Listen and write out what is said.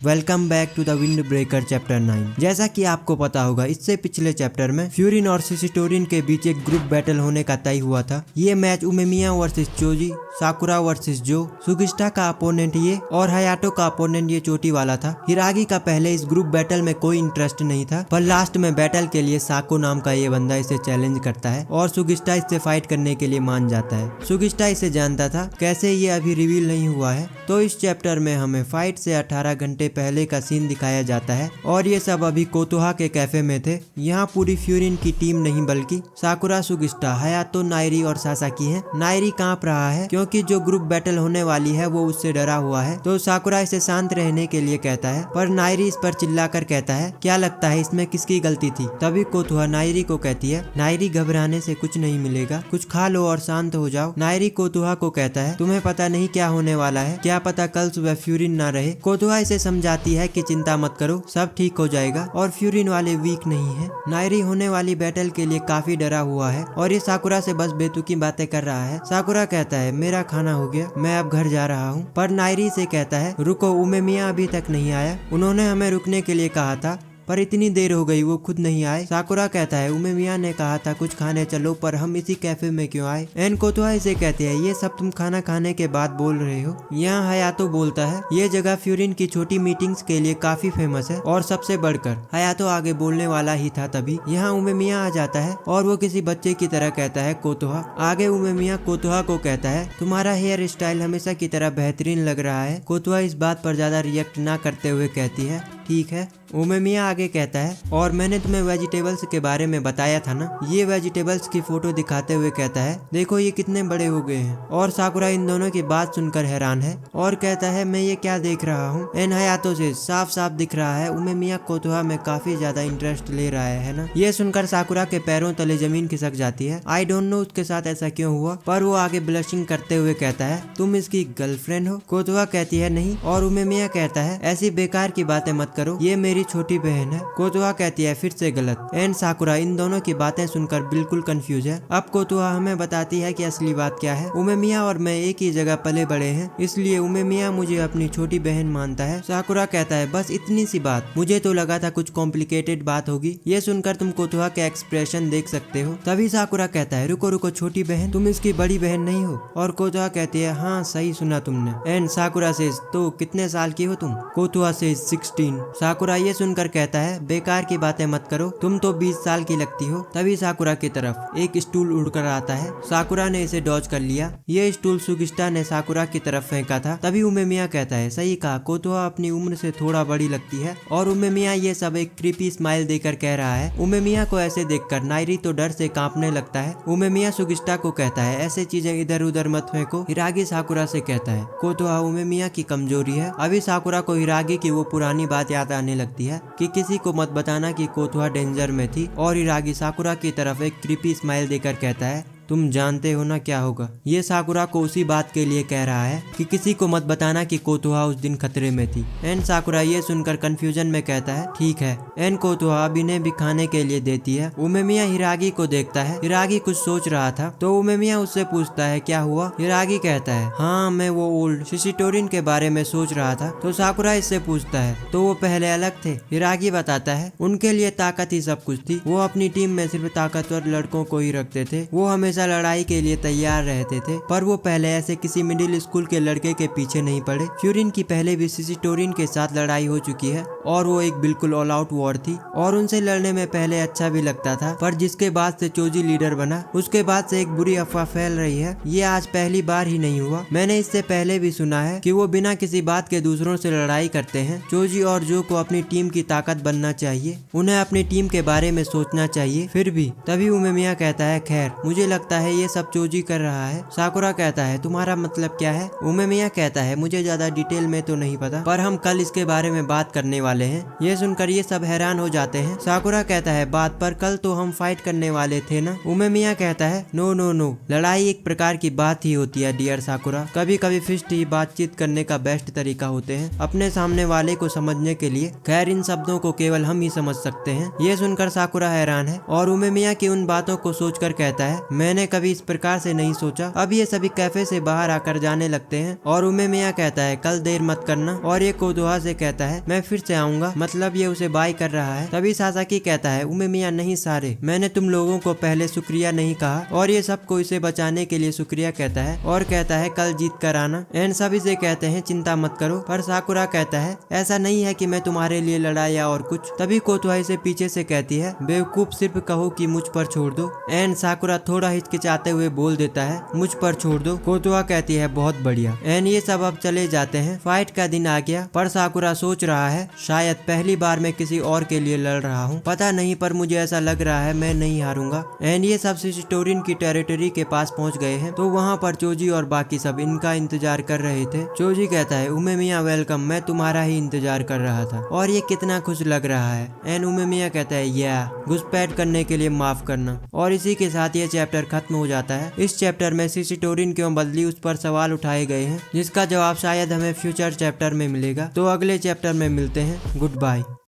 Welcome back to the wind breaker chapter 9। जैसा कि आपको पता होगा, इससे पिछले चैप्टर में फ्यूरिन और सिसिटोरिन के बीच एक ग्रुप बैटल होने का तय हुआ था। ये match Umemiya versus Choji, Sakura versus Jo, सुगिस्टा का अपोनेंट ये और हयाटो का अपोनेंट ये चोटी वाला था। हिरागी का पहले इस ग्रुप बैटल में कोई इंटरेस्ट नहीं था, पर लास्ट में बैटल के लिए साको नाम का ये बंदा इसे चैलेंज करता है और सुगिस्टा इससे फाइट करने के लिए मान जाता है। सुगिस्टा इसे जानता था, कैसे ये अभी रिवील नहीं हुआ है। तो इस चैप्टर में हमें फाइट से 18 घंटे पहले का सीन दिखाया जाता है और ये सब अभी कोतोहा के कैफे में थे। यहाँ पूरी फ्यूरिन की टीम नहीं बल्कि साकुरा, सुगिस्टा, हयातो, नाइरी और सासाकी है। नाइरी कांप रहा है क्योंकि जो ग्रुप बैटल होने वाली है वो उससे डरा हुआ है। तो साकुरा इसे शांत रहने के लिए कहता है, पर नाइरी इस पर चिल्लाकर कहता है, क्या लगता है इसमें किसकी गलती थी? तभी कोतोहा नाइरी को कहती है, नाइरी घबराने से कुछ नहीं मिलेगा, कुछ खा लो और शांत हो जाओ। नाइरी कोतोहा को कहता है, तुम्हें पता नहीं क्या होने वाला है, क्या पता कल सुबह फ्यूरिन ना रहे। कोतोहा इसे समझाती है कि चिंता मत करो, सब ठीक हो जाएगा और फ्यूरिन वाले वीक नहीं है। नाइरी होने वाली बैटल के लिए काफी डरा हुआ है और ये साकुरा से बस बेतुकी बातें कर रहा है। साकुरा कहता है, मेरा खाना हो गया, मैं अब घर जा रहा हूँ। पर नाइरी से कहता है, रुको, उमेमिया अभी तक नहीं आया, उन्होंने हमें रुकने के लिए कहा था पर इतनी देर हो गई वो खुद नहीं आए। साकुरा कहता है, उमेमिया ने कहा था कुछ खाने चलो, पर हम इसी कैफे में क्यों आए? एन कोतोहा इसे कहते हैं, ये सब तुम खाना खाने के बाद बोल रहे हो। यहाँ हयातो बोलता है, ये जगह फ्यूरिन की छोटी मीटिंग्स के लिए काफी फेमस है और सबसे बढ़कर। हयातो आगे बोलने वाला ही था तभी यहाँ उमेमिया आ जाता है और वो किसी बच्चे की तरह कहता है, कोतोहा। आगे उमेमिया कोतोहा को कहता है, तुम्हारा हेयर स्टाइल हमेशा की तरह बेहतरीन लग रहा है। कोतोहा इस बात पर ज्यादा रिएक्ट ना करते हुए कहती है, ठीक है। उमेमिया आगे कहता है, और मैंने तुम्हें वेजिटेबल्स के बारे में बताया था ना। ये वेजिटेबल्स की फोटो दिखाते हुए कहता है, देखो ये कितने बड़े हो गए हैं। और साकुरा इन दोनों की बात सुनकर हैरान है और कहता है, मैं ये क्या देख रहा हूँ? एन हयातो से साफ साफ दिख रहा है उमेमिया कोतोहा में काफी ज्यादा इंटरेस्ट ले रहा है ना। ये सुनकर साकुरा के पैरों तले जमीन खिसक जाती है। आई डोंट नो उसके साथ ऐसा क्यों हुआ, पर वो आगे ब्लशिंग करते हुए कहता है, तुम इसकी गर्लफ्रेंड हो? कोतोहा कहती है, नहीं। और उमेमिया कहता है, ऐसी बेकार की बातें मत करो, ये मेरी छोटी बहन है। कोतोहा कहती है, फिर से गलत। एंड साकुरा इन दोनों की बातें सुनकर बिल्कुल कंफ्यूज है। अब कोतोहा हमें बताती है कि असली बात क्या है। उमेमिया और मैं एक ही जगह पले बड़े हैं, इसलिए उमेमिया मुझे अपनी छोटी बहन मानता है। साकुरा कहता है, बस इतनी सी बात, मुझे तो लगा था कुछ कॉम्प्लिकेटेड बात होगी। ये सुनकर तुम कोतोहा के एक्सप्रेशन देख सकते हो। तभी साकुरा कहता है, रुको रुको छोटी बहन, तुम इसकी बड़ी बहन नहीं हो? और कोतोहा कहती है, हाँ सही सुना तुमने। एंड साकुरा से, तो कितने साल की हो तुम? कोतोहा से 16। साकुरा ये सुनकर कहता है, बेकार की बातें मत करो, तुम तो 20 साल की लगती हो। तभी साकुरा की तरफ एक स्टूल उड़कर आता है। साकुरा ने इसे डॉज कर लिया। ये स्टूल सुगिस्टा ने साकुरा की तरफ फेंका था। तभी उमेमिया कहता है, सही कहा, कोतोहा अपनी उम्र से थोड़ा बड़ी लगती है। और उमेमिया ये सब एक क्रीपी स्माइल देकर कह रहा है। उमेमिया को ऐसे देखकर नाइरी तो डर से कांपने लगता है। उमेमिया सुगिस्टा को कहता है, ऐसे चीजें इधर उधर मत फेंको। हिरागी साकुरा से कहता है, कोतोहा उमेमिया की कमजोरी है। अभी साकुरा को हिरागी की वो पुरानी बात याद आने लगती है कि किसी को मत बताना कि कोतोहा डेंजर में थी। और हिरागी साकुरा की तरफ एक क्रीपी स्माइल देकर कहता है, तुम जानते हो ना क्या होगा। ये साकुरा को उसी बात के लिए कह रहा है कि किसी को मत बताना कि कोतोहा उस दिन खतरे में थी। एन साकुरा ये सुनकर कंफ्यूजन में कहता है, ठीक है। एन कोतोहा अब इन्हें भी खाने के लिए देती है। उमेमिया हिरागी को देखता है। हिरागी कुछ सोच रहा था तो उमेमिया उससे पूछता है, क्या हुआ? हिरागी कहता है, हाँ मैं वो ओल्ड सिसिटोरिन के बारे में सोच रहा था। तो साकुरा इससे पूछता है, तो वो पहले अलग थे? हिरागी बताता है, उनके लिए ताकत ही सब कुछ थी, वो अपनी टीम में सिर्फ ताकतवर लड़कों को ही रखते थे, वो हमेशा लड़ाई के लिए तैयार रहते थे, पर वो पहले ऐसे किसी मिडिल स्कूल के लड़के के पीछे नहीं पड़े। फ्यूरिन की पहले भी सिसिटोरिन के साथ लड़ाई हो चुकी है और वो एक बिल्कुल ऑल आउट वॉर थी और उनसे लड़ने में पहले अच्छा भी लगता था, पर जिसके बाद से चोजी लीडर बना उसके बाद से एक बुरी अफवाह फैल रही है। ये आज पहली बार ही नहीं हुआ, मैंने इससे पहले भी सुना है कि वो बिना किसी बात के दूसरों से लड़ाई करते हैं। चोजी और जो को अपनी टीम की ताकत बनना चाहिए, उन्हें अपनी टीम के बारे में सोचना चाहिए। फिर भी तभी उमेमिया कहता है, खैर मुझे लगता है ये सब चोजी कर रहा है। साकुरा कहता है, तुम्हारा मतलब क्या है? उमेमिया कहता है, मुझे ज्यादा डिटेल में तो नहीं पता, पर हम कल इसके बारे में बात करने वाले हैं। ये सुनकर ये सब हैरान हो जाते हैं। साकुरा कहता है बात पर कल तो हम फाइट करने वाले थे ना। उमेमिया कहता है नो नो नो, लड़ाई एक प्रकार की बात ही होती है डियर साकुरा। कभी कभी फिस्ट ही बातचीत करने का बेस्ट तरीका होते हैं अपने सामने वाले को समझने के लिए। खैर इन शब्दों को केवल हम ही समझ सकते हैं। ये सुनकर साकुरा हैरान है और उमेमिया की उन बातों को सोचकर कहता है मैंने कभी इस प्रकार से नहीं सोचा। अब ये सभी कैफे से बाहर आकर जाने लगते हैं और उमेमिया कहता है कल देर मत करना और ये कोदोहा से कहता है मैं फिर से आऊंगा, मतलब ये उसे बाय कर रहा है। तभी सासाकी कहता है उमेमिया नहीं सारे, मैंने तुम लोगों को पहले शुक्रिया नहीं कहा और ये सबको इसे बचाने के लिए शुक्रिया कहता है और कहता है कल जीत कर आना। एंड सभी से कहते हैं चिंता मत करो, पर साकुरा कहता है ऐसा नहीं है कि मैं तुम्हारे लिए लड़ा या और कुछ। तभी कोदोहा इसे पीछे से कहती है बेवकूफ सिर्फ कहो कि मुझ पर छोड़ दो। एंड साकुरा थोड़ा हिचकिचाते हुए बोल देता है मुझ पर छोड़ दो। कोदोहा कहती है बहुत बढ़िया। एंड ये सब अब चले जाते हैं। फाइट का दिन आ गया पर साकुरा सोच रहा है शायद पहली बार मैं किसी और के लिए लड़ रहा हूँ, पता नहीं पर मुझे ऐसा लग रहा है मैं नहीं हारूंगा। एंड ये सब सिटोरिन की टेरिटरी के पास पहुंच गए हैं तो वहाँ पर चोजी और बाकी सब इनका इंतजार कर रहे थे। चोजी कहता है उमेमिया वेलकम, मैं तुम्हारा ही इंतजार कर रहा था और ये कितना खुश लग रहा है। एंड उमेमिया कहता है या घुसपैठ करने के लिए माफ करना। और इसी के साथ ये चैप्टर खत्म हो जाता है। इस चैप्टर में सिटोरिन क्यों बदली उस पर सवाल उठाए गए हैं जिसका जवाब शायद हमें फ्यूचर चैप्टर में मिलेगा। तो अगले चैप्टर में मिलते हैं। Good bye.